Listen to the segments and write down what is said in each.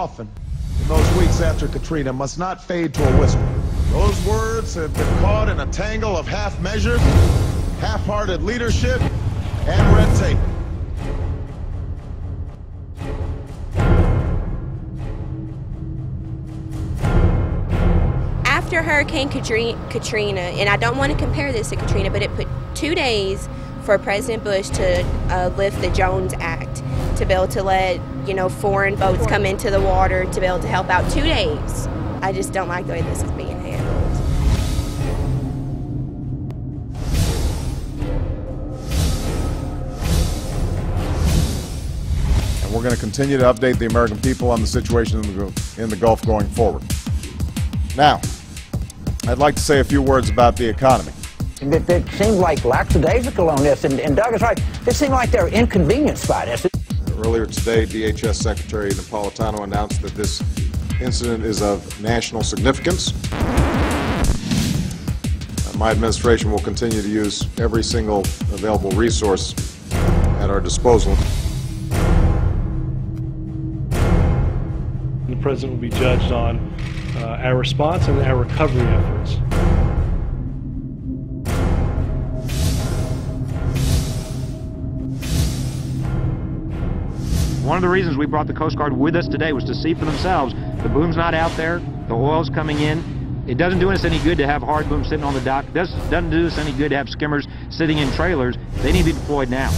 often in those weeks after Katrina must not fade to a whisper. Those words have been caught in a tangle of half measures, half-hearted leadership, and red tape. After Hurricane Katrina, and I don't want to compare this to Katrina, but it put 2 days for President Bush to lift the Jones Act, to be able to let, foreign boats come into the water, to be able to help out. 2 days. I just don't like the way this is being handled. And we're going to continue to update the American people on the situation in the Gulf going forward. Now, I'd like to say a few words about the economy. It seemed like lackadaisical on this, and Doug is right. It seemed like they're inconvenienced by this. Earlier today, DHS Secretary Napolitano announced that this incident is of national significance. My administration will continue to use every single available resource at our disposal. The President will be judged on our response and our recovery efforts. One of the reasons we brought the Coast Guard with us today was to see for themselves. The boom's not out there, the oil's coming in. It doesn't do us any good to have hard booms sitting on the dock. It doesn't do us any good to have skimmers sitting in trailers. They need to be deployed now.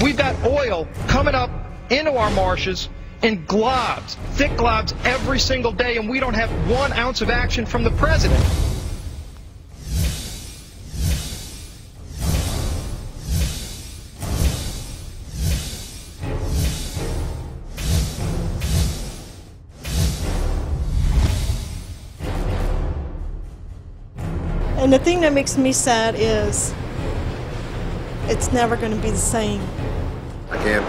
We've got oil coming up into our marshes in globs, thick globs every single day, and we don't have 1 ounce of action from the President. And the thing that makes me sad is it's never going to be the same. I can't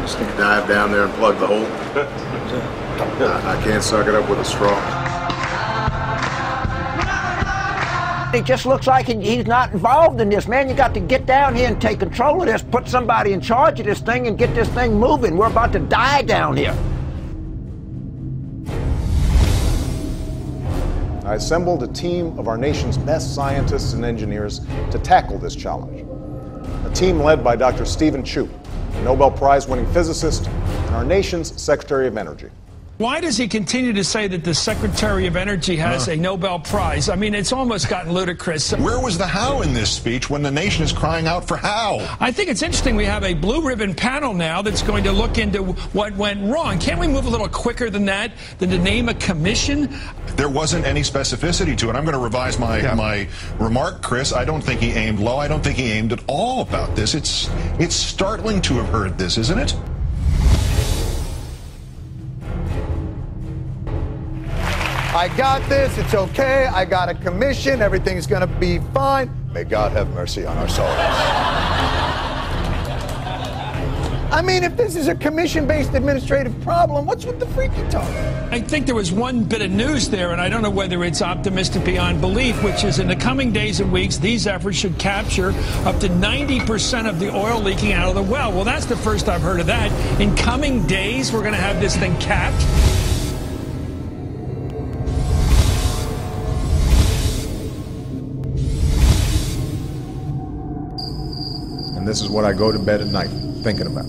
just dive down there and plug the hole. I can't suck it up with a straw. It just looks like he's not involved in this, man. You got to get down here and take control of this, put somebody in charge of this thing and get this thing moving. We're about to die down here. I assembled a team of our nation's best scientists and engineers to tackle this challenge. A team led by Dr. Stephen Chu, a Nobel Prize-winning physicist and our nation's Secretary of Energy. Why does he continue to say that the Secretary of Energy has a Nobel Prize? I mean, it's almost gotten ludicrous. Where was the how in this speech when the nation is crying out for how? I think it's interesting we have a blue ribbon panel now that's going to look into what went wrong. Can't we move a little quicker than that, than to name a commission? There wasn't any specificity to it. I'm going to revise my remark, Chris. I don't think he aimed low. I don't think he aimed at all about this. It's startling to have heard this, isn't it? I got this, it's okay, I got a commission, everything's gonna be fine. May God have mercy on our souls. I mean, if this is a commission-based administrative problem, what's with the freaky talk? I think there was one bit of news there, and I don't know whether it's optimistic beyond belief, which is in the coming days and weeks, these efforts should capture up to 90% of the oil leaking out of the well. Well, that's the first I've heard of that. In coming days, we're going to have this thing capped. And this is what I go to bed at night thinking about.